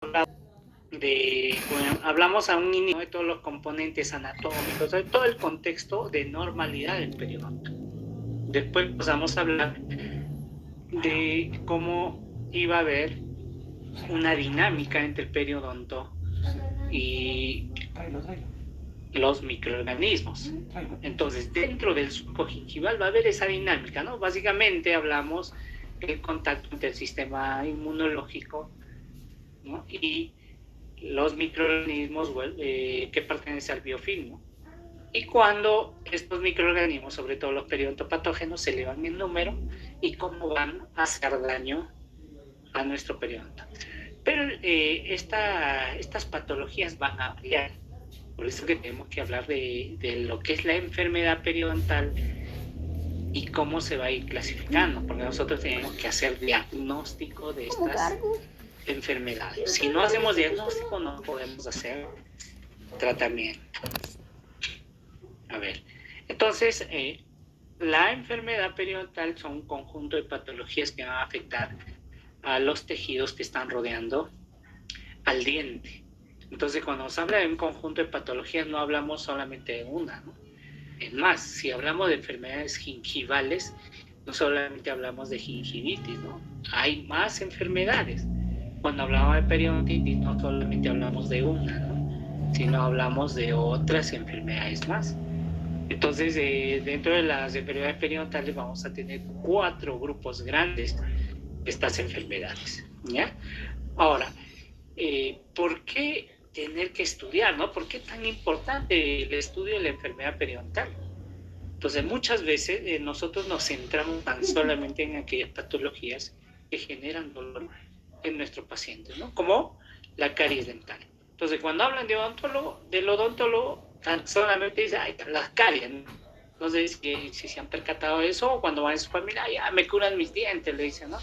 bueno, hablamos a un inicio de todos los componentes anatómicos, de todo el contexto de normalidad del periodonto. Después pasamos a hablar de cómo iba a haber una dinámica entre el periodonto y los microorganismos. Entonces, dentro del surco gingival va a haber esa dinámica, ¿no? Básicamente hablamos del contacto entre el sistema inmunológico, ¿no? Y los microorganismos que pertenecen al biofilm, ¿no? Y cuando estos microorganismos, sobre todo los periodontopatógenos, se elevan en número y cómo van a hacer daño a nuestro periodonto. Pero estas patologías van a variar. Por eso que tenemos que hablar de lo que es la enfermedad periodontal y cómo se va a ir clasificando, porque nosotros tenemos que hacer diagnóstico de estas enfermedades. Si no hacemos diagnóstico, no podemos hacer tratamiento. A ver, entonces, la enfermedad periodontal son un conjunto de patologías que van a afectar a los tejidos que están rodeando al diente. Entonces, cuando se habla de un conjunto de patologías, no hablamos solamente de una, ¿no? Es más, si hablamos de enfermedades gingivales, no solamente hablamos de gingivitis, ¿no? Hay más enfermedades. Cuando hablamos de periodontitis, no solamente hablamos de una, ¿no? Sino hablamos de otras enfermedades más. Entonces, dentro de las enfermedades periodontales vamos a tener 4 grupos grandes de estas enfermedades, ¿ya? Ahora, ¿por qué tener que estudiar, no? ¿Por qué tan importante el estudio de la enfermedad periodontal? Entonces, muchas veces nosotros nos centramos tan solamente en aquellas patologías que generan dolor en nuestros pacientes, ¿no? Como la caries dental. Entonces, cuando hablan de odontólogo, del odontólogo, tan solamente dicen, ay, las caries, ¿no? No sé si se han percatado de eso, o cuando van en su familia, ya me curan mis dientes, le dicen, ¿no?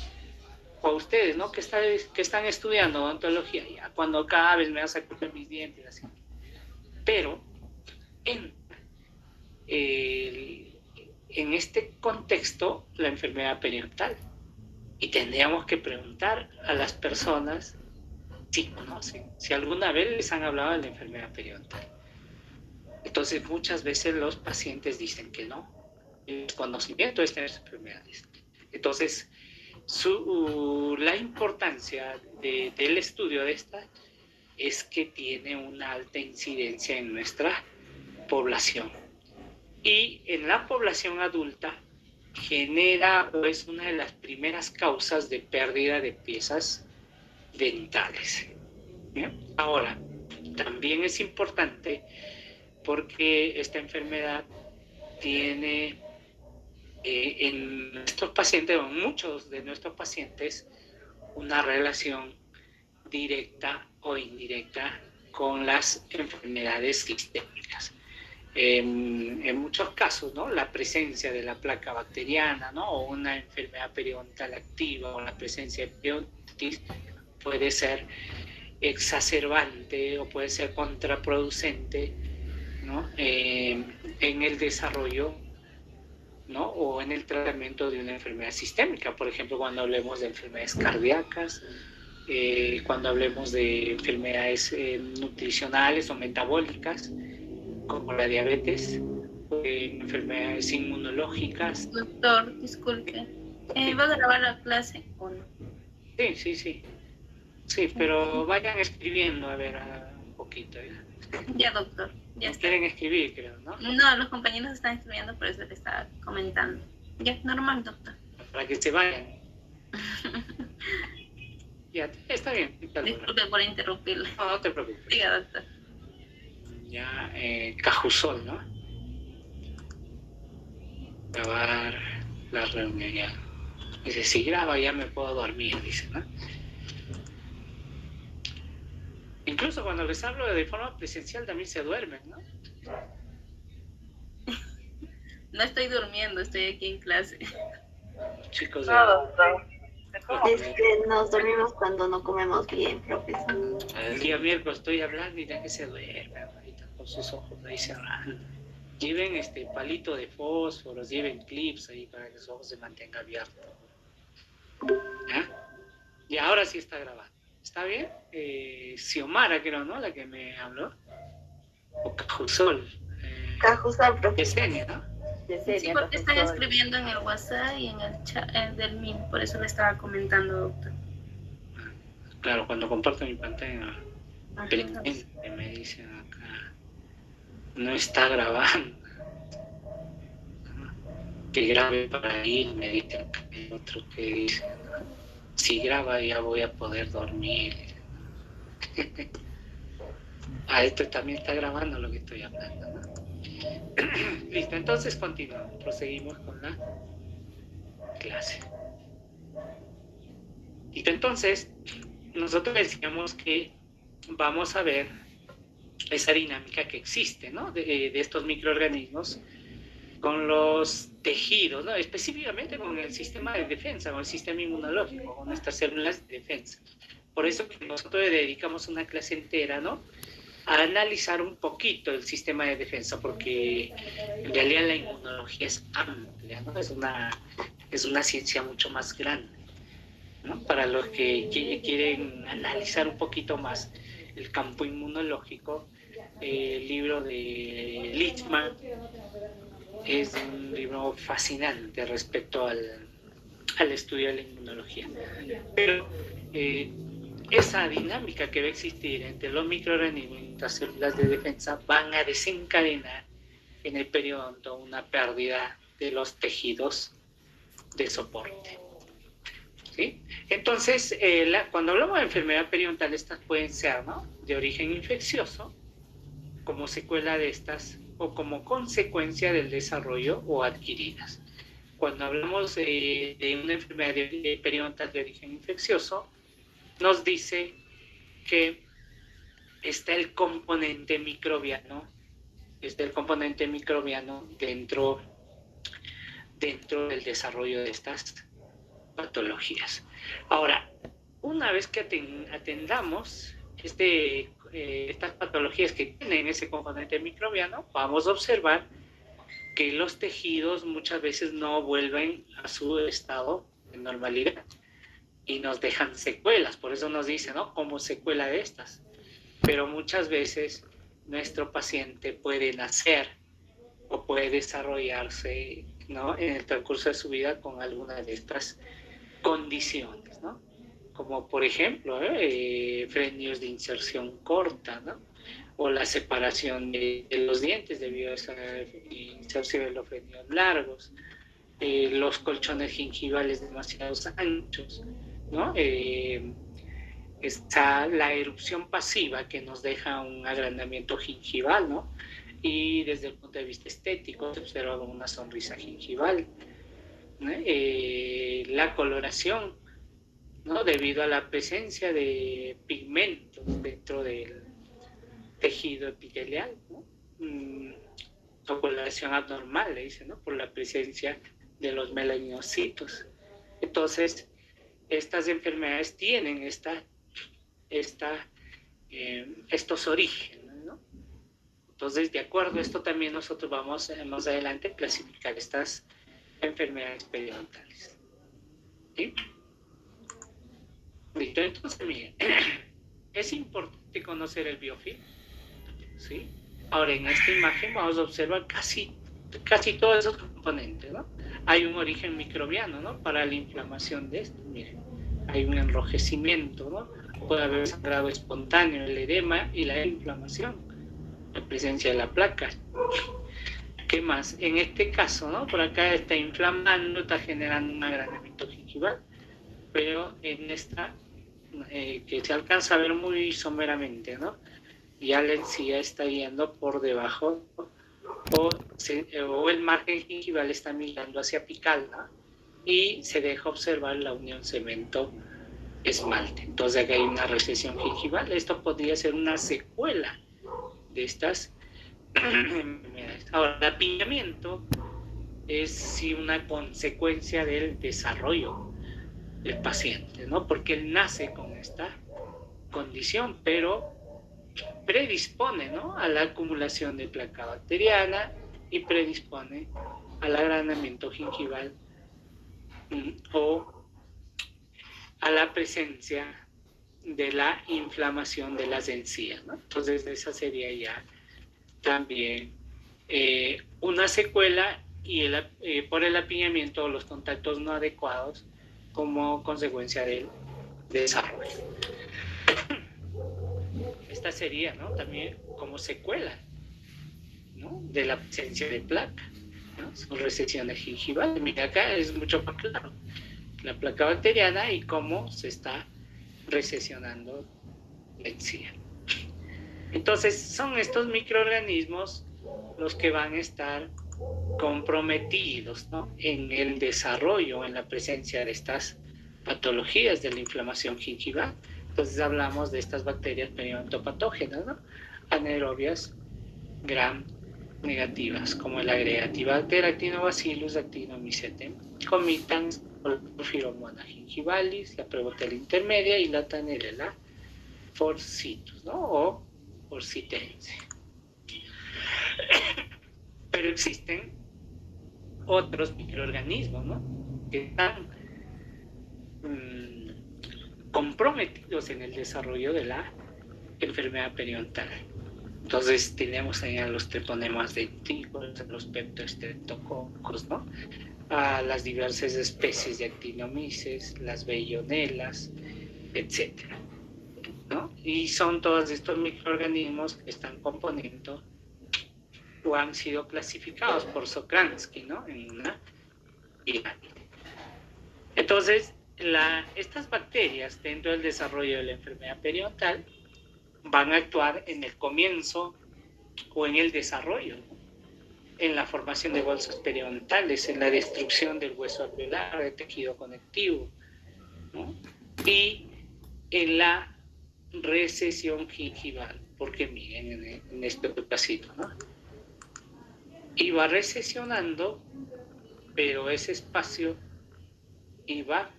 O a ustedes, ¿no? Que están estudiando odontología, ya cuando cada vez me vas a curar mis dientes, así. Pero en en este contexto la enfermedad periodontal. Y tendríamos que preguntar a las personas si conocen, si alguna vez les han hablado de la enfermedad periodontal. Entonces muchas veces los pacientes dicen que no, el conocimiento de estas enfermedades. Entonces la importancia del estudio de esta es que tiene una alta incidencia en nuestra población. Y en la población adulta genera o es una de las primeras causas de pérdida de piezas dentales. ¿Bien? Ahora, también es importante porque esta enfermedad tiene en nuestros pacientes, o en muchos de nuestros pacientes, una relación directa o indirecta con las enfermedades sistémicas. En muchos casos, ¿no? La presencia de la placa bacteriana, ¿no? O una enfermedad periodontal activa o la presencia de periodontitis puede ser exacerbante o puede ser contraproducente, ¿no? En el desarrollo, ¿no? O en el tratamiento de una enfermedad sistémica. Por ejemplo, cuando hablemos de enfermedades cardíacas, cuando hablemos de enfermedades nutricionales o metabólicas, como la diabetes, enfermedades inmunológicas. Doctor, disculpe. ¿Va a grabar la clase o no? Sí, sí, sí. Sí, pero vayan escribiendo, a ver, un poquito. ¿Ya? Ya, doctor. Ya No está. quieren escribir, creo, ¿no? No, los compañeros están escribiendo, por eso le estaba comentando. Ya, normal, doctor. Para que se vayan. Ya, está bien. Disculpe por interrumpirle. No, no te preocupes. Diga, doctor. Ya, Cajusol, ¿no? Grabar la reunión ya. Dice, si graba ya me puedo dormir, dice, ¿no? Incluso cuando les hablo de forma presencial también se duermen, ¿no? No estoy durmiendo, estoy aquí en clase. Chicos No, doctor. Es de... que nos dormimos cuando no comemos bien, profesor. El día miércoles estoy hablando y ya que se duerme ahorita con sus ojos ahí cerrando. Lleven palito de fósforos, lleven clips ahí para que los ojos se mantengan abiertos. ¿Ah? Y ahora sí está grabando. ¿Está bien? Xiomara, creo, ¿no? La que me habló. O Cajusol. Cajusal, profe. Yesenia, ¿no? Sí, porque están escribiendo en el WhatsApp y en el chat del MIN, por eso le estaba comentando, doctor. Claro, cuando comparto mi pantalla, Ajá. me dicen acá, no está grabando. Que grabe para ir, me dicen el otro que dice, si graba ya voy a poder dormir. Esto también está grabando lo que estoy hablando, ¿no? Listo, entonces continuamos, proseguimos con la clase. Y entonces, nosotros decíamos que vamos a ver esa dinámica que existe, ¿no? De estos microorganismos con los tejidos, ¿no? Específicamente con el sistema de defensa, con el sistema inmunológico, con nuestras células de defensa. Por eso que nosotros le dedicamos una clase entera, ¿no? A analizar un poquito el sistema de defensa, porque en realidad la inmunología es amplia, ¿no? Es una ciencia mucho más grande, ¿no? Para los que quieren analizar un poquito más el campo inmunológico, el libro de Lichtman es un libro fascinante respecto al estudio de la inmunología. Pero esa dinámica que va a existir entre los microorganismos y las células de defensa van a desencadenar en el periodonto una pérdida de los tejidos de soporte. ¿Sí? Entonces, cuando hablamos de enfermedad periodontal, estas pueden ser, ¿no?, de origen infeccioso, como secuela de estas o como consecuencia del desarrollo o adquiridas. Cuando hablamos de una enfermedad periodontal de origen infeccioso, nos dice que está el componente microbiano, dentro del desarrollo de estas patologías. Ahora, una vez que atendamos estas patologías que tienen ese componente microbiano, vamos a observar que los tejidos muchas veces no vuelven a su estado de normalidad y nos dejan secuelas. Por eso nos dicen, ¿no?, como secuela de estas. Pero muchas veces nuestro paciente puede nacer o puede desarrollarse, ¿no?, en el transcurso de su vida con alguna de estas condiciones, ¿no? Como por ejemplo, frenios de inserción corta, ¿no?, o la separación de los dientes debido a esa inserción de los frenios largos, los colchones gingivales demasiado anchos, ¿no? Está la erupción pasiva que nos deja un agrandamiento gingival, ¿no? Y desde el punto de vista estético se observa una sonrisa gingival, ¿no? La coloración, ¿no?, debido a la presencia de pigmentos dentro del tejido epitelial, ¿no? O coloración abnormal, le dicen, ¿no?, por la presencia de los melanocitos. Entonces, estas enfermedades tienen estos orígenes, ¿no? Entonces, de acuerdo a esto también nosotros vamos más adelante a clasificar estas enfermedades periodontales. ¿Sí? Listo, entonces, miren, es importante conocer el biofilm, ¿sí? Ahora, en esta imagen vamos a observar casi todos esos componentes, ¿no? Hay un origen microbiano, ¿no?, para la inflamación de esto, miren. Hay un enrojecimiento, ¿no? Puede haber sangrado espontáneo, el edema y la inflamación, la presencia de la placa. ¿Qué más? En este caso, ¿no?, por acá está inflamando, está generando un agrandamiento gingival, pero en esta, que se alcanza a ver muy someramente, ¿no?, ya la encía está yendo por debajo o el margen gingival está migrando hacia apical, ¿no?, y se deja observar la unión cemento-esmalte. Entonces acá hay una recesión gingival. Esto podría ser una secuela de estas enfermedades. Ahora, el apiñamiento es sí una consecuencia del desarrollo del paciente, ¿no?, porque él nace con esta condición, pero predispone, ¿no?, a la acumulación de placa bacteriana y predispone al agrandamiento gingival o a la presencia de la inflamación de las encías, ¿no? Entonces esa sería ya también una secuela y por el apiñamiento o los contactos no adecuados como consecuencia del desarrollo. Esta sería, ¿no?, también como secuela, ¿no?, de la presencia de placa, ¿no? Son recesiones gingivales. Mira, acá es mucho más claro la placa bacteriana y cómo se está recesionando la encía. Entonces son estos microorganismos los que van a estar comprometidos, ¿no?, en el desarrollo, en la presencia de estas patologías de la inflamación gingival. Entonces hablamos de estas bacterias periodoontopatógenas, ¿no?, anaerobias gram negativas, como el Agregatibacter actinobacillus actinomycetem, comitans, Porphyromonas gingivalis, la Prevotella intermedia y la Tannerella forsitus, ¿no?, o forcitense. Pero existen otros microorganismos, ¿no?, que están comprometidos en el desarrollo de la enfermedad periodontal. Entonces tenemos ahí a los treponemas dentícolas, a los peptostreptococos, ¿no?, a las diversas especies de actinomyces, las vellonelas, etcétera, ¿no? Y son todos estos microorganismos que están componiendo o han sido clasificados por Sokransky, ¿no?, en una pirámide. Entonces, estas bacterias dentro del desarrollo de la enfermedad periodontal van a actuar en el comienzo o en el desarrollo, ¿no?, en la formación de bolsas periodontales, en la destrucción del hueso alveolar, del tejido conectivo, ¿no?, y en la recesión gingival, porque miren en este pedacito, ¿no?, y va recesionando, pero ese espacio iba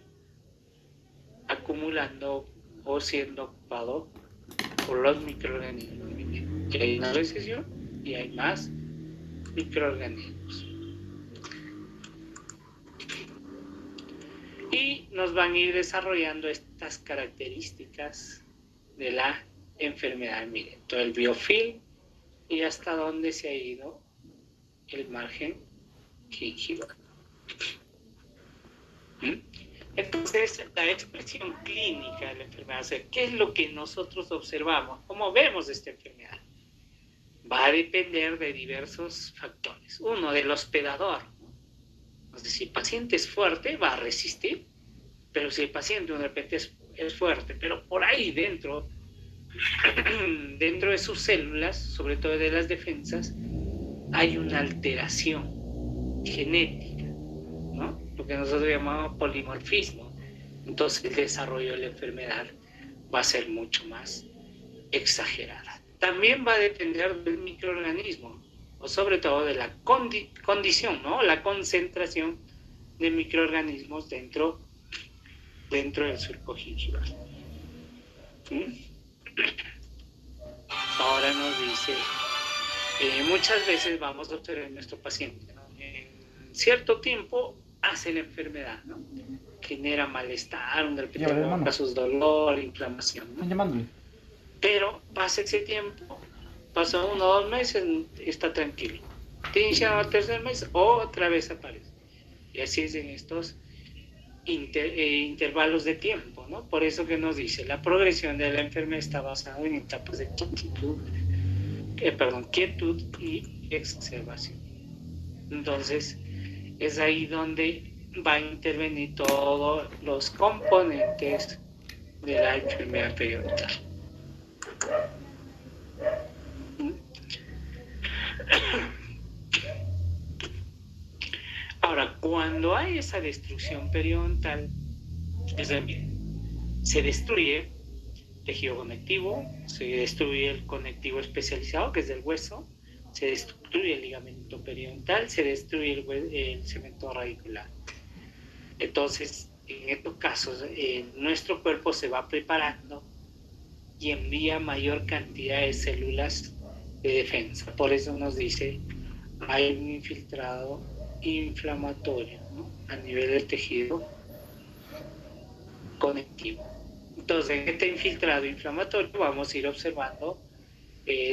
acumulando o siendo ocupado por los microorganismos. Que hay una recesión y hay más microorganismos. Y nos van a ir desarrollando estas características de la enfermedad. Miren, todo el biofilm y hasta dónde se ha ido el margen gingival. Entonces, la expresión clínica de la enfermedad, o sea, ¿qué es lo que nosotros observamos? ¿Cómo vemos esta enfermedad? Va a depender de diversos factores. Uno, del hospedador. Entonces, si el paciente es fuerte, va a resistir, pero si el paciente de repente es fuerte, pero por ahí dentro de sus células, sobre todo de las defensas, hay una alteración genética, ¿no?, lo que nosotros llamamos polimorfismo. Entonces el desarrollo de la enfermedad va a ser mucho más exagerada. También va a depender del microorganismo, o sobre todo de la condición, ¿no?, la concentración de microorganismos dentro del surco gingival. Ahora nos dice, muchas veces vamos a observar en nuestro paciente, ¿no?, en cierto tiempo hace la enfermedad, ¿no?, genera malestar, de repente casos de dolor, inflamación, ¿no?, pero pasa ese tiempo, pasa 1 o 2 meses, está tranquilo, te inicia el tercer mes, otra vez aparece, y así es en estos intervalos de tiempo, ¿no? Por eso que nos dice, la progresión de la enfermedad está basada en etapas de quietud y exacerbación. Entonces, es ahí donde va a intervenir todos los componentes de la enfermedad periodontal. Ahora, cuando hay esa destrucción periodontal, es decir, se destruye tejido conectivo, se destruye el conectivo especializado, que es del hueso, se destruye el ligamento periodontal, se destruye el cemento radicular. Entonces, en estos casos, nuestro cuerpo se va preparando y envía mayor cantidad de células de defensa. Por eso nos dice, hay un infiltrado inflamatorio, ¿no?, a nivel del tejido conectivo. Entonces, en este infiltrado inflamatorio vamos a ir observando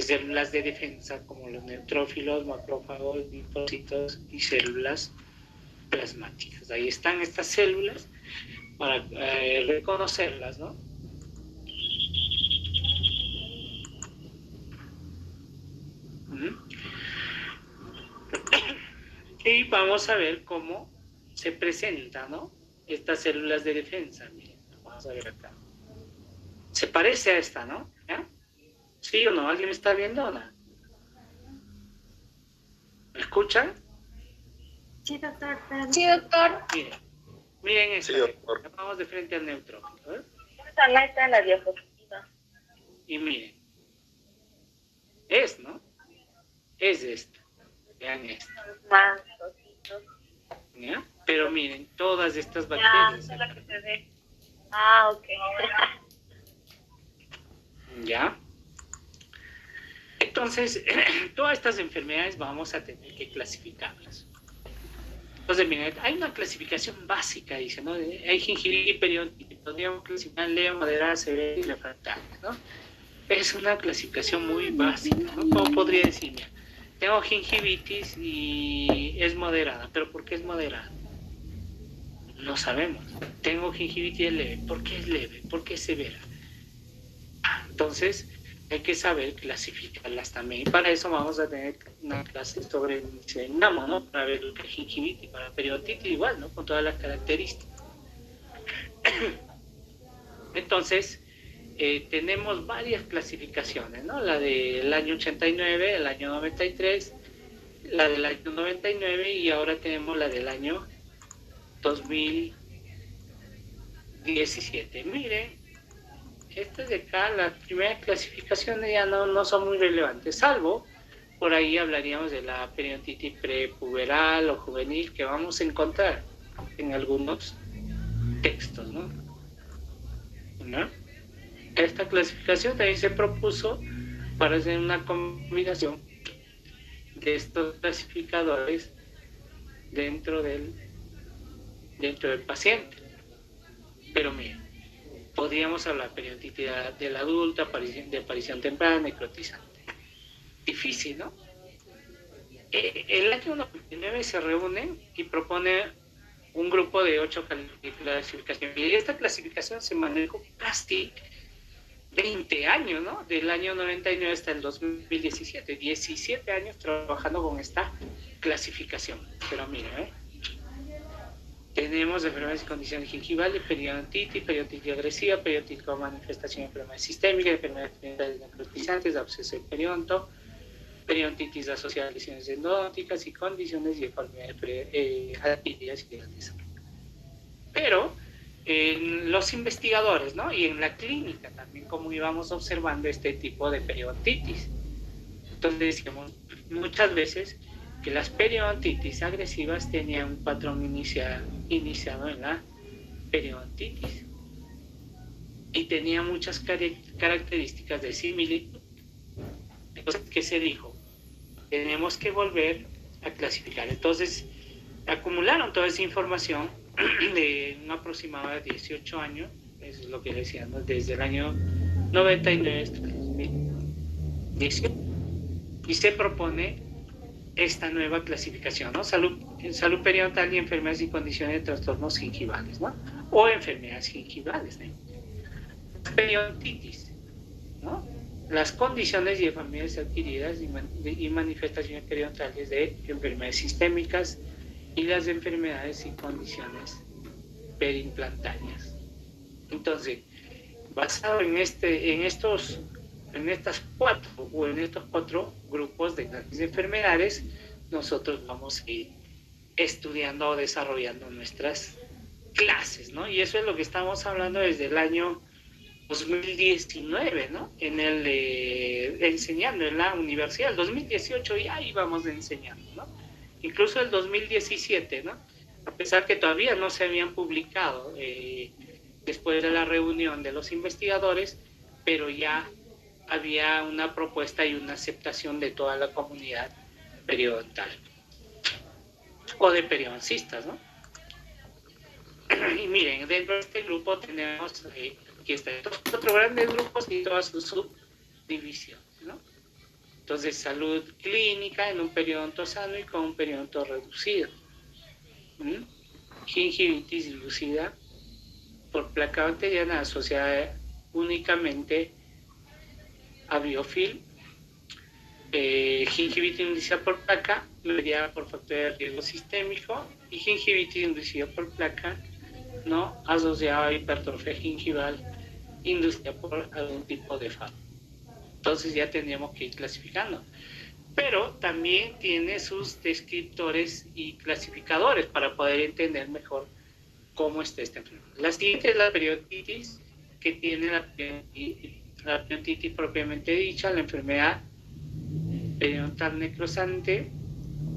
células de defensa como los neutrófilos, macrófagos, linfocitos y células plasmáticas. Ahí están estas células para reconocerlas, ¿no? Y vamos a ver cómo se presentan, ¿no? Estas células de defensa. Miren, vamos a ver acá. Se parece a esta, ¿no? ¿Ya? ¿Sí o no? ¿Alguien me está viendo o no? ¿Me escuchan? Sí, doctor. Sí, doctor. Miren esto. Sí, doctor. Vamos de frente al neutrófilo, ¿eh? Ahí está en la diapositiva. Y miren. Es, ¿no? Es esta. Vean esta. Más cositos. ¿Ya? Pero miren, todas estas Ya, bacterias. esa es la que se ve. Ah, ok. ¿Ya? Entonces, todas estas enfermedades vamos a tener que clasificarlas. Entonces, miren, hay una clasificación básica, dice, ¿no? Hay gingivitis periodontitis, podríamos clasificar leve, moderada, severa y refractaria, ¿no? Es una clasificación muy básica, ¿no? ¿Cómo podría decir? Mira, tengo gingivitis y es moderada, ¿pero por qué es moderada? No sabemos. Tengo gingivitis leve, ¿por qué es leve? ¿Por qué es severa? Entonces, hay que saber clasificarlas también. Y para eso vamos a tener una clase sobre NAMO, ¿no? Para ver lo que es gingivitis, para periodontitis igual, ¿no? Con todas las características. Entonces, tenemos varias clasificaciones, ¿no? La del año 89, el año 93, la del año 99 y ahora tenemos la del año 2017. Miren, estas de acá, las primeras clasificaciones ya no son muy relevantes, salvo por ahí hablaríamos de la periodontitis prepuberal o juvenil que vamos a encontrar en algunos textos, ¿no? ¿No? Esta clasificación también se propuso para hacer una combinación de estos clasificadores dentro del paciente. Pero miren, podríamos hablar de periodontitis del adulto, de aparición temprana, necrotizante. Difícil, ¿no? El año 99 se reúne y propone un grupo de 8 clasificaciones. Y esta clasificación se manejó casi 20 años, ¿no? Del año 99 hasta el 2017. 17 años trabajando con esta clasificación. Pero miren, tenemos enfermedades y condiciones gingivales, periodontitis agresiva, periodontitis con manifestación de enfermedades sistémicas, enfermedades necrotizantes, absceso de periodonto, periodontitis asociada a lesiones endodónticas y condiciones y deformidades adquiridas y de salud. Pero los investigadores, ¿no? Y en la clínica también, como íbamos observando este tipo de periodontitis. Entonces decíamos muchas veces que las periodontitis agresivas tenían un patrón iniciado en la periodontitis y tenía muchas características de similitud. Entonces, ¿qué se dijo? Tenemos que volver a clasificar. Entonces, acumularon toda esa información de un aproximado de 18 años, eso es lo que decíamos, desde el año 99 hasta el 2018, y se propone esta nueva clasificación, ¿no? Salud periodontal y enfermedades y condiciones de trastornos gingivales, ¿no? O enfermedades gingivales, ¿no? Periodontitis, ¿no? Las condiciones y enfermedades adquiridas y manifestaciones periodontales de enfermedades sistémicas y las enfermedades y condiciones periimplantarias. Entonces, basado en estos cuatro grupos de grandes enfermedades, nosotros vamos a ir estudiando o desarrollando nuestras clases, ¿no? Y eso es lo que estamos hablando desde el año 2019, ¿no? Enseñando en la universidad. El 2018 ya íbamos enseñando, ¿no? Incluso el 2017, ¿no? A pesar que todavía no se habían publicado después de la reunión de los investigadores, pero ya había una propuesta y una aceptación de toda la comunidad periodontal o de periodoncistas, ¿no? Y miren, dentro de este grupo tenemos aquí está, estos 4 grandes grupos y todas sus subdivisiones, ¿no? Entonces, salud clínica en un periodonto sano y con un periodonto reducido. Gingivitis dilucida por placa bacteriana asociada únicamente a biofilm, gingivitis inducida por placa mediada por factor de riesgo sistémico y gingivitis inducida por placa no asociada a hipertrofia gingival inducida por algún tipo de FAB. Entonces ya tendríamos que ir clasificando. Pero también tiene sus descriptores y clasificadores para poder entender mejor cómo está esta enfermedad. La siguiente es la periodontitis, que tiene la periodontitis propiamente dicha, la enfermedad periodontal necrosante,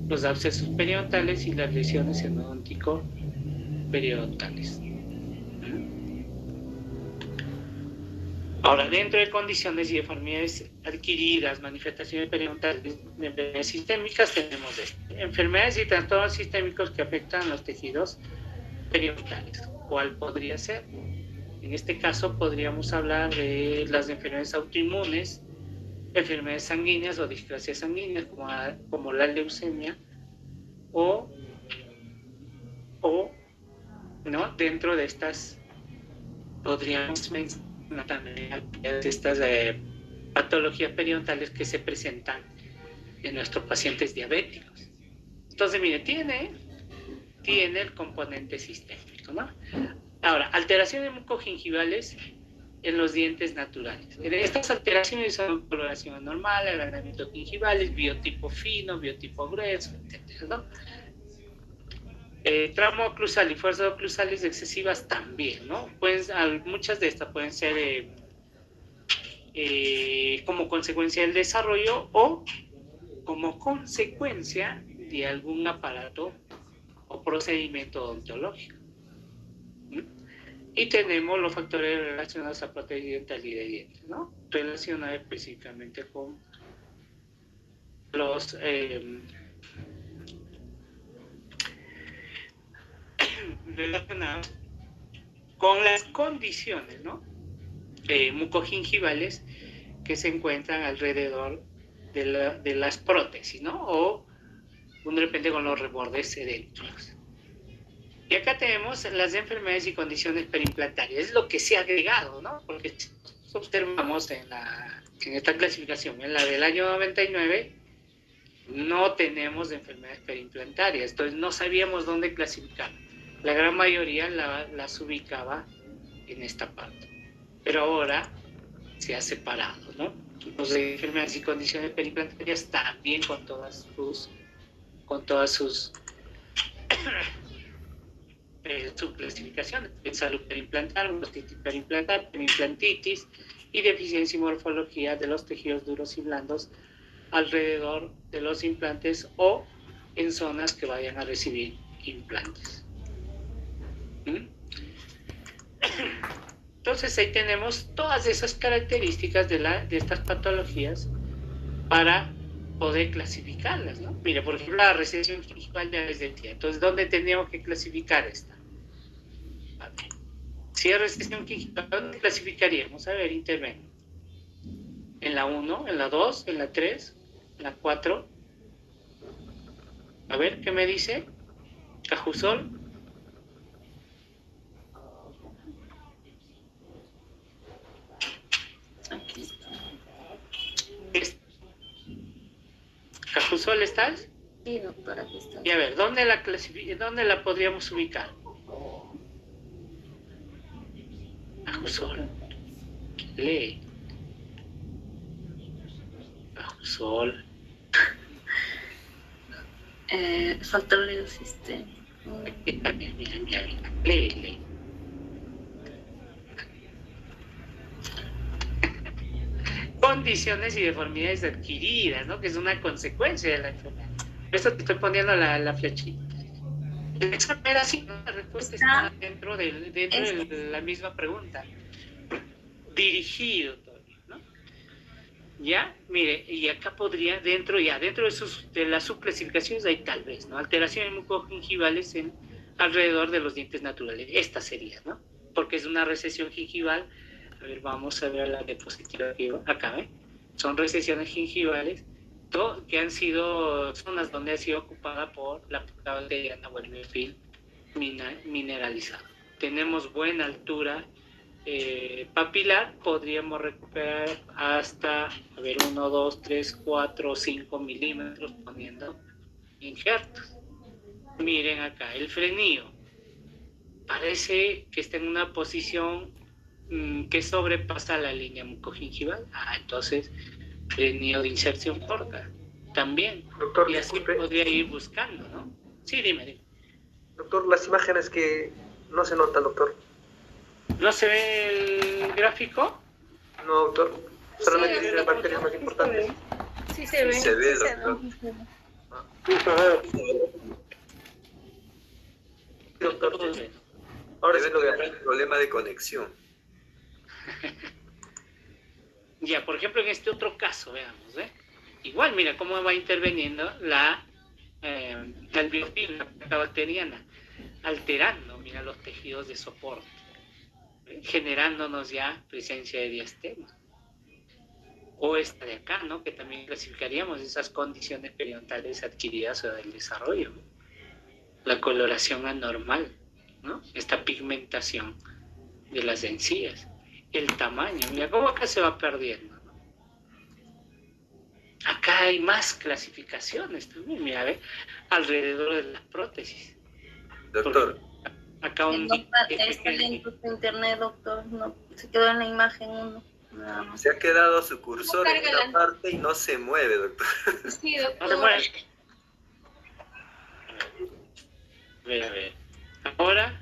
los abscesos periodontales y las lesiones endodontico-periodontales. Ahora, dentro de condiciones y deformidades adquiridas, manifestaciones periodontales de enfermedades sistémicas, tenemos enfermedades y trastornos sistémicos que afectan los tejidos periodontales. ¿Cuál podría ser? En este caso podríamos hablar de las enfermedades autoinmunes, enfermedades sanguíneas o displasias sanguíneas como la leucemia o ¿no? Dentro de estas podríamos mencionar también estas patologías periodontales que se presentan en nuestros pacientes diabéticos. Entonces, mire, tiene el componente sistémico, ¿no? Ahora, alteraciones mucogingivales en los dientes naturales. Estas alteraciones son coloración anormal, agrandamientos gingivales, biotipo fino, biotipo grueso, etc., ¿no? Tramo oclusal y fuerzas oclusales excesivas también, ¿no? Pues muchas de estas pueden ser como consecuencia del desarrollo o como consecuencia de algún aparato o procedimiento odontológico. Y tenemos los factores relacionados a prótesis dental y de dientes, ¿no? Relacionados específicamente con los relacionados con las condiciones, ¿no? Mucogingivales que se encuentran alrededor de las prótesis, ¿no? O de repente con los rebordes edénticos. Y acá tenemos las enfermedades y condiciones periimplantarias, es lo que se ha agregado, ¿no? Porque observamos en esta clasificación, en la del año 99, no tenemos enfermedades periimplantarias, entonces no sabíamos dónde clasificar. La gran mayoría las ubicaba en esta parte, pero ahora se ha separado, ¿no? Los de enfermedades y condiciones periimplantarias también con todas sus subclasificaciones, en salud perimplantar, mastitis perimplantar, perimplantitis y deficiencia y morfología de los tejidos duros y blandos alrededor de los implantes o en zonas que vayan a recibir implantes. Entonces ahí tenemos todas esas características de estas patologías para poder clasificarlas, ¿no? Mire, por ejemplo, la recesión gingival ya les decía. Entonces, ¿dónde tendríamos que clasificar esta? A ver. Si es recesión gingival, ¿dónde clasificaríamos? A ver, intervengo. En la 1, en la 2, en la 3, en la 4. A ver, ¿qué me dice? Cajusol. Aquí está. ¿Cajusol estás? Sí, doctora, aquí está. Y a ver, ¿dónde la podríamos ubicar? Cajusol. Lee. Cajusol. Factor de sistema. Mira. Lee. Condiciones y deformidades adquiridas, ¿no? Que es una consecuencia de la enfermedad. Por eso te estoy poniendo la flechita. El examen era así, ¿no? La respuesta está dentro de la misma pregunta. Dirigido todavía, ¿no? Ya, mire, y acá podría, dentro de las subclasificaciones hay tal vez, ¿no? Alteraciones mucogingivales alrededor de los dientes naturales. Esta sería, ¿no? Porque es una recesión gingival A ver, vamos a ver la diapositiva acá, ¿eh? Son recesiones gingivales que han sido zonas donde ha sido ocupada por la placa bacteriana o el biofilm mineralizado. Tenemos buena altura papilar, podríamos recuperar hasta, a ver, 1, 2, 3, 4, 5 milímetros poniendo injertos. Miren acá, el frenillo parece que está en una posición que sobrepasa la línea mucogingival. Entonces, frenillo de inserción corta también. Doctor, y así disculpe. podría ir buscando, ¿no? Sí, dime. Doctor, las imágenes que no se notan, doctor. ¿No se ve el gráfico? No, doctor. Solamente Sí, las bacterias más importantes. Sí se ve. Se ve, sí se doctor. Doctor, Todo sí. bien. Ahora sí Debe lo tener veo. un problema de conexión. Ya, por ejemplo, en este otro caso, veamos, ¿eh? Igual, mira cómo va interviniendo el biofilm, la placa bacteriana, alterando, mira, los tejidos de soporte, generándonos ya presencia de diastema. O esta de acá, ¿no? Que también clasificaríamos esas condiciones periodontales adquiridas o del desarrollo, ¿no? La coloración anormal, ¿no? Esta pigmentación de las encías, el tamaño, mira cómo acá se va perdiendo, ¿no? Acá hay más clasificaciones también, mira, ¿ve? Alrededor de las prótesis. Doctor, Acá un... No, está lento tu internet, doctor. No, se quedó en la imagen uno. Nada más. se ha quedado su cursor en Cárgala. una parte y no se mueve, doctor. Sí, No se doctor. mueve. A ver. Ahora,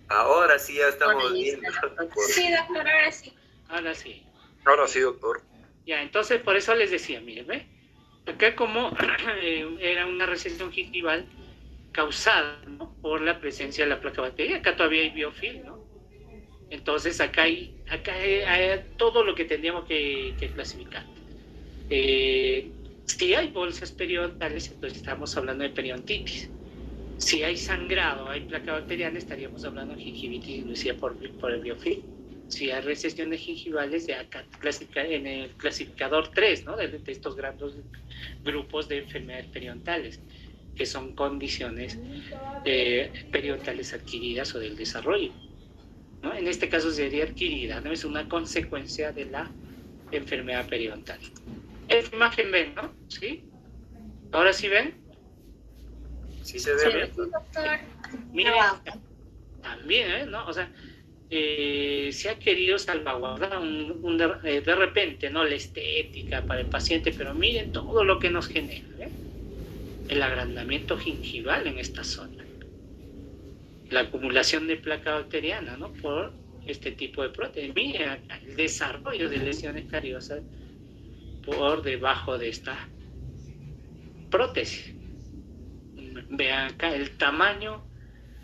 Ahora sí ya estamos Ahora ya viendo. está. Por- Sí, doctor, ahora sí. ahora sí. Ahora sí, doctor. Ya, entonces por eso les decía, miren, ¿ve? Acá como era una recesión gingival causada, ¿no? Por la presencia de la placa bacteriana, acá todavía hay biofilm, ¿no? Entonces acá hay todo lo que tendríamos que clasificar. Si hay bolsas periodontales, entonces estamos hablando de periodontitis. Si hay sangrado, hay placa bacteriana, estaríamos hablando de gingivitis inducida por el biofilm. Si hay recesiones gingivales, de acá en el clasificador 3, ¿no? De estos grandes grupos de enfermedades periodontales, que son condiciones periodontales adquiridas o del desarrollo, ¿no? En este caso sería adquirida, ¿no? Es una consecuencia de la enfermedad periodontal. Esta imagen ven, ¿no? ¿Sí? ¿Ahora sí ven? Sí se Sí, ve. doctor. Miren, también, ¿no? O sea, se ha querido salvaguardar de repente, ¿no? La estética para el paciente, pero miren todo lo que nos genera, ¿eh? El agrandamiento gingival en esta zona, la acumulación de placa bacteriana, ¿no? Por este tipo de prótesis. Miren acá, el desarrollo de lesiones cariosas por debajo de esta prótesis. Vean acá el tamaño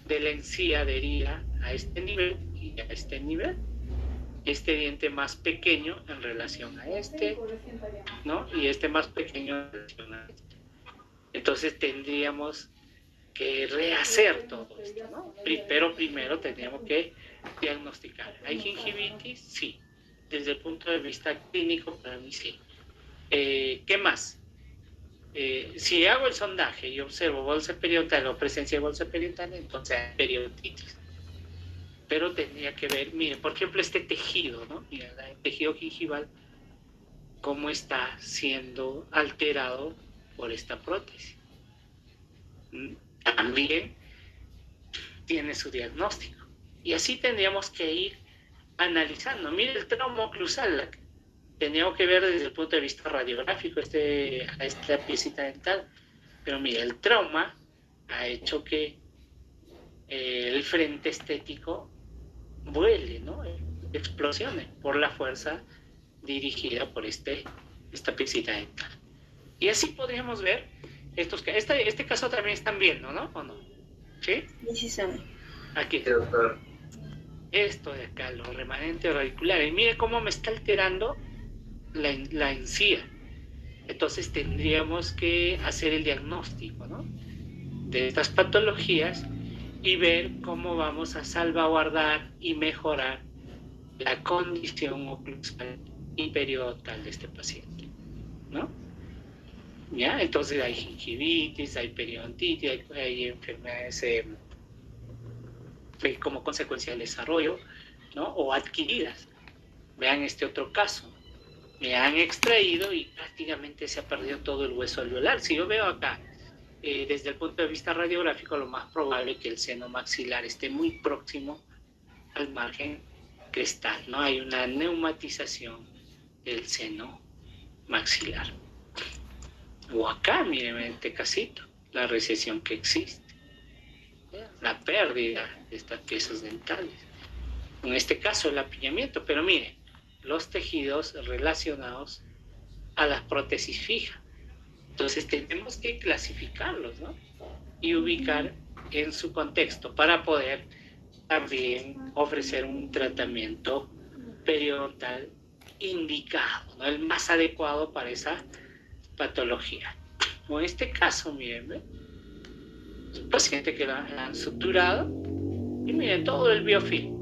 de la encía adherida a este nivel y a este nivel. Este diente más pequeño en relación a este, ¿no? Y este más pequeño en relación a este. Entonces tendríamos que rehacer todo esto, ¿no? Pero primero tendríamos que diagnosticar. ¿Hay gingivitis? Sí. Desde el punto de vista clínico, para mí sí. ¿Qué más? Si hago el sondaje y observo bolsa periodontal o presencia de bolsa periodontal, entonces hay periodontitis. Pero tendría que ver, miren, por ejemplo, este tejido, ¿no? Mira, el tejido gingival, cómo está siendo alterado por esta prótesis. También tiene su diagnóstico. Y así tendríamos que ir analizando. Mire el trauma oclusal, tendríamos que ver desde el punto de vista radiográfico a esta piecita dental. Pero mire, el trauma ha hecho que el frente estético vuele, ¿no? Explosione por la fuerza dirigida por esta piecita dental. Y así podríamos ver este caso también están viendo, ¿no? ¿O no? ¿Sí? Sí se ve. Aquí. Sí, doctor. Esto de acá, los remanentes radiculares. Mire cómo me está alterando la encía. Entonces tendríamos que hacer el diagnóstico, ¿no? De estas patologías y ver cómo vamos a salvaguardar y mejorar la condición oclusal y periodontal de este paciente, ¿no? ¿Ya? Entonces hay gingivitis, hay periodontitis, hay enfermedades como consecuencia del desarrollo, ¿no? O adquiridas. Vean este otro caso. Me han extraído y prácticamente se ha perdido todo el hueso alveolar. Si yo veo acá, desde el punto de vista radiográfico, lo más probable es que el seno maxilar esté muy próximo al margen crestal, ¿no? Hay una neumatización del seno maxilar. O acá, miren, en este casito, la recesión que existe, la pérdida de estas piezas dentales. En este caso, el apiñamiento, pero miren, los tejidos relacionados a las prótesis fijas. Entonces tenemos que clasificarlos, ¿no? Y ubicar en su contexto para poder también ofrecer un tratamiento periodontal indicado, ¿no? El más adecuado para esa patología. O en este caso, miren, ¿ve? Es un paciente que lo han suturado y miren todo el biofilm,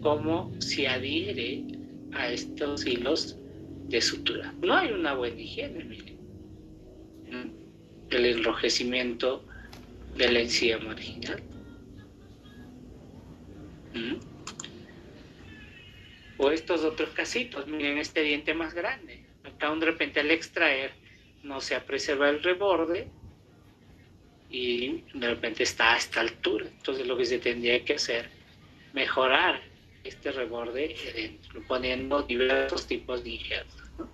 cómo se adhiere a estos hilos de sutura. No hay una buena higiene, miren. El enrojecimiento de la encía marginal. O estos otros casitos, miren este diente más grande. Acá de repente al extraer no se ha preservado el reborde y de repente está a esta altura. Entonces lo que se tendría que hacer, mejorar este reborde poniendo diversos tipos de injertos, ¿no?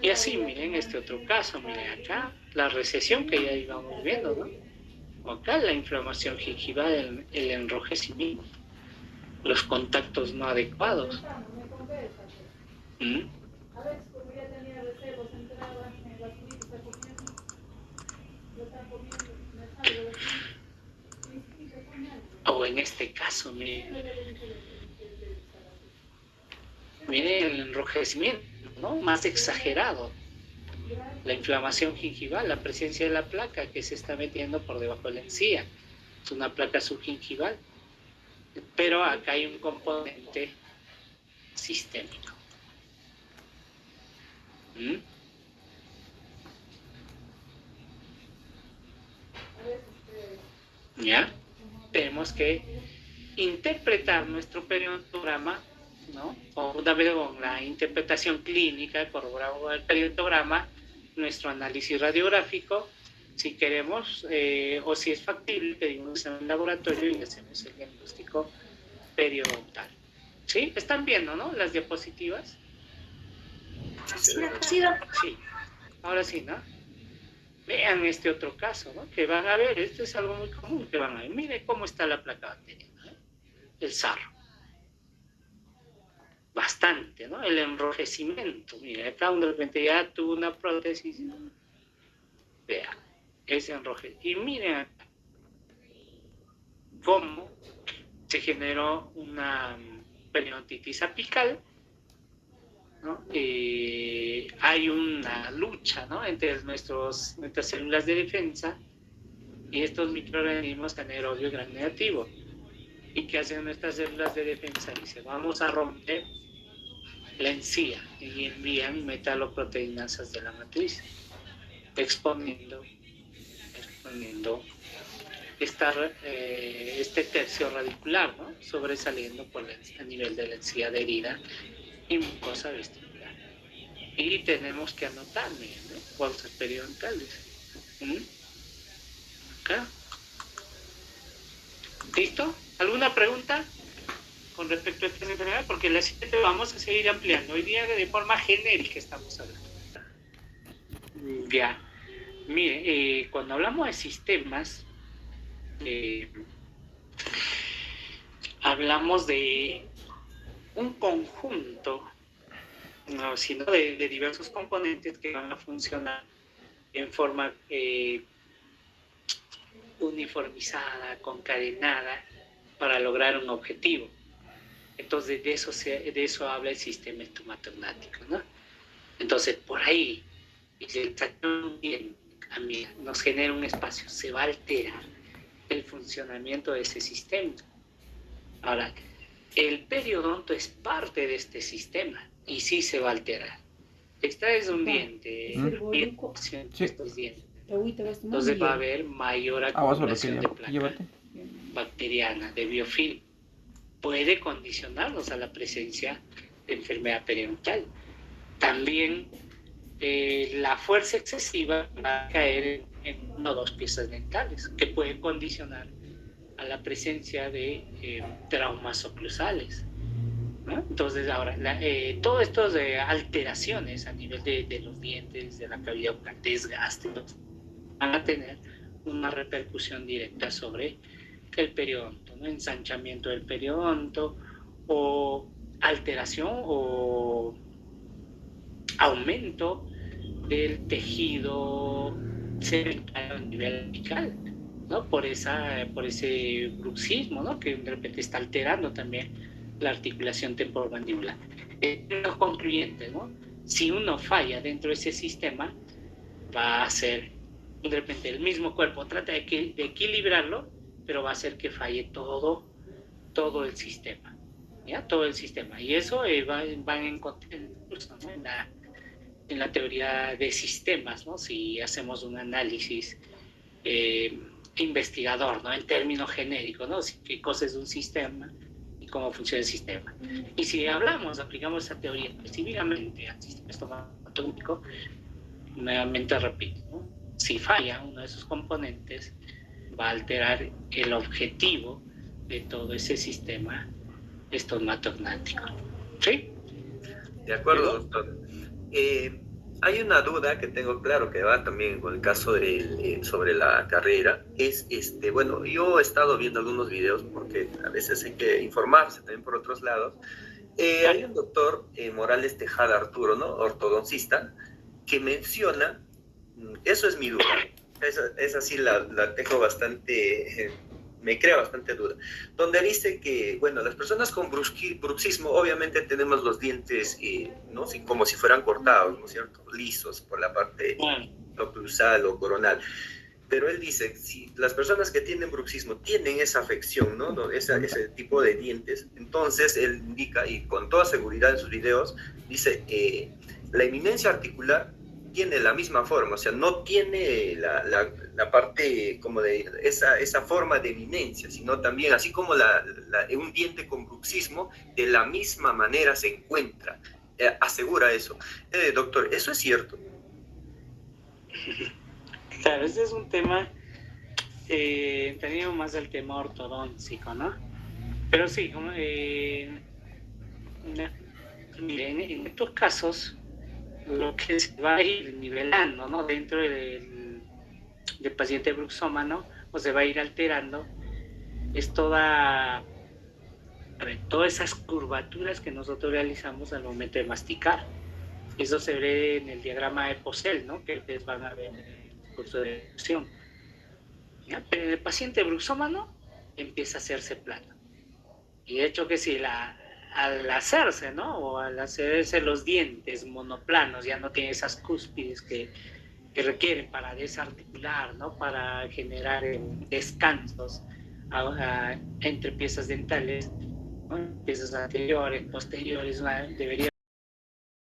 Y así, miren este otro caso, miren acá la recesión que ya íbamos viendo, ¿no? Acá la inflamación gingival, el enrojecimiento, los contactos no adecuados. O en este caso, miren el enrojecimiento, ¿no? Más exagerado, la inflamación gingival, la presencia de la placa que se está metiendo por debajo de la encía, es una placa subgingival, pero acá hay un componente sistémico. ¿Ya? Tenemos que interpretar nuestro periodontograma, ¿no? O una vez con la interpretación clínica, corroboramos el periodontograma, nuestro análisis radiográfico, si queremos o si es factible, pedimos un laboratorio y hacemos el diagnóstico periodontal. ¿Sí? ¿Están viendo, no? Las diapositivas. Sí. Sí. Ahora sí, ¿no? Vean este otro caso, ¿no? Que van a ver, esto es algo muy común que van a ver. Mire cómo está la placa bacteriana, ¿eh? El sarro. Bastante, ¿no? El enrojecimiento. Mire, acá de repente ya tuvo una prótesis. Vean, ese enrojecimiento. Y miren acá cómo se generó una periodontitis apical, ¿no? Hay una lucha, ¿no? Entre nuestras células de defensa y estos microorganismos anaerobios gram negativo. ¿Y qué hacen nuestras células de defensa? Dice, vamos a romper la encía y envían metaloproteinasas de la matriz, exponiendo este tercio radicular, ¿no? Sobresaliendo a nivel de la encía adherida y mucosa vestibular. Y tenemos que anotar, miren, ¿no? Bolsas periodontales. Acá. ¿Listo? ¿Alguna pregunta con respecto a esta enfermedad? Porque la siguiente vamos a seguir ampliando. Hoy día de forma genérica estamos hablando. Ya. Mire, cuando hablamos de sistemas, hablamos de un conjunto, no, sino de diversos componentes que van a funcionar en forma uniformizada, concadenada, para lograr un objetivo. Entonces de eso habla el sistema estomatognático, ¿no? Entonces por ahí, si el tracto nos genera un espacio, se va a alterar el funcionamiento de ese sistema. Ahora, El periodonto es parte de este sistema y sí se va a alterar. Esta es un diente, estos dientes. Entonces va a haber mayor acumulación de placa bacteriana, de biofilm. Puede condicionarnos a la presencia de enfermedad periodontal. También la fuerza excesiva va a caer en 1 o 2 piezas dentales, que puede condicionar a la presencia de traumas oclusales, ¿no? Entonces ahora, todo esto de alteraciones a nivel de los dientes, de la cavidad bucal, desgaste, van a tener una repercusión directa sobre el periodonto, ¿no? Ensanchamiento del periodonto o alteración o aumento del tejido cemental a nivel apical, ¿no? Por ese bruxismo, ¿no? Que de repente está alterando también la articulación temporomandibular. Los concluyentes, ¿no? Si uno falla dentro de ese sistema, va a ser de repente el mismo cuerpo trata de equilibrarlo, pero va a hacer que falle todo el sistema, ¿ya? Todo el sistema. Y eso van en incluso, ¿no? En la teoría de sistemas, ¿no? Si hacemos un análisis investigador, ¿no? En términos genéricos, ¿no? ¿Qué cosa es un sistema y cómo funciona el sistema? Y si aplicamos esa teoría específicamente al sistema estomatológico, nuevamente repito, ¿no? Si falla uno de esos componentes, va a alterar el objetivo de todo ese sistema estomatognático. ¿Sí? De acuerdo, doctor. Hay una duda que tengo claro que va también con el caso sobre la carrera. Bueno, yo he estado viendo algunos videos porque a veces hay que informarse también por otros lados. Hay un doctor, Morales Tejada Arturo, ¿no? Ortodoncista, que menciona, eso es mi duda, esa sí la tengo bastante, me crea bastante duda, donde dice que, bueno, las personas con bruxismo obviamente tenemos los dientes, ¿no? Como si fueran cortados, ¿no es cierto? Lisos por la parte oclusal o coronal. Pero él dice, si las personas que tienen bruxismo tienen esa afección, ¿no? Ese tipo de dientes, entonces él indica, y con toda seguridad en sus videos, dice, la eminencia articular tiene la misma forma, o sea, no tiene la parte como de esa forma de eminencia, sino también, así como un diente con bruxismo, de la misma manera se encuentra. Asegura eso. Doctor, ¿eso es cierto? Claro, ese es un tema, entendido más del tema ortodóntico, ¿no? Pero sí, miren, en estos casos, lo que se va a ir nivelando, ¿no? Dentro del paciente bruxómano, o se va a ir alterando, es todas esas curvaturas que nosotros realizamos al momento de masticar. Eso se ve en el diagrama de Posel, ¿no? Que ustedes van a ver en el curso de evolución. Pero en el paciente bruxómano empieza a hacerse plano. Y de hecho que si al hacerse, ¿no? O al hacerse los dientes monoplanos, ya no tiene esas cúspides que requieren para desarticular, ¿no? Para generar descansos entre piezas dentales, ¿no? Piezas anteriores, posteriores, debería